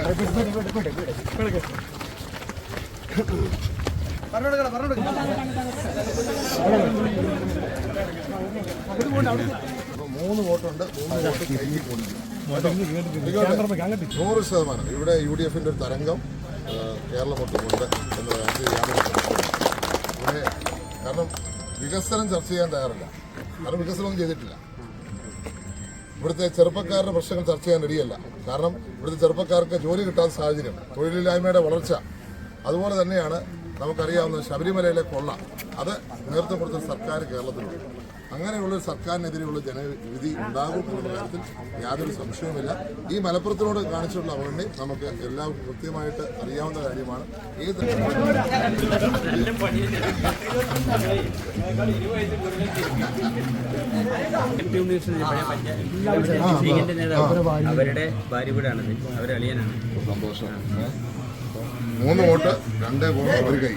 വോട്ടുണ്ട്, 3 vote കൈയ്യിൽ കൊടുക്കും. 100% ഇവിടെ UDF-ന്റെ ഒരു തരംഗം കേരളമൊട്ടുമുണ്ട് എന്ന കാര്യത്തിൽ ഇവിടെ. കാരണം വികസനം ചർച്ച ചെയ്യാൻ തയ്യാറില്ല. കാരണം വികസനമൊന്നും ചെയ്തിട്ടില്ല. ഇവിടുത്തെ ചെറുപ്പക്കാരുടെ പ്രശ്നങ്ങൾ ചർച്ച ചെയ്യാൻ റെഡിയല്ല. കാരണം ഇവിടുത്തെ ചെറുപ്പക്കാർക്ക് ജോലി കിട്ടാത്ത സാഹചര്യം, തൊഴിലില്ലായ്മയുടെ വളർച്ച, അതുപോലെ തന്നെയാണ് നമുക്കറിയാവുന്ന ശബരിമലയിലെ കൊള്ള, അത് നേതൃത്വം കൊടുത്ത സർക്കാർ കേരളത്തിലുണ്ട്. അങ്ങനെയുള്ളൊരു സർക്കാരിനെതിരെയുള്ള ജനവിധി ഉണ്ടാകും എന്നുള്ള കാര്യത്തിൽ യാതൊരു സംശയവുമില്ല. ഈ മലപ്പുറത്തിനോട് കാണിച്ചിട്ടുള്ള അവഗണന നമുക്ക് എല്ലാവർക്കും കൃത്യമായിട്ട് അറിയാവുന്ന കാര്യമാണ്. ഏത് അവരുടെ ഭാര്യ വീടാണത്, അവരുടെ അളിയനാണ്. സന്തോഷം. 3 വോട്ട് 2 ഒരു കൈ.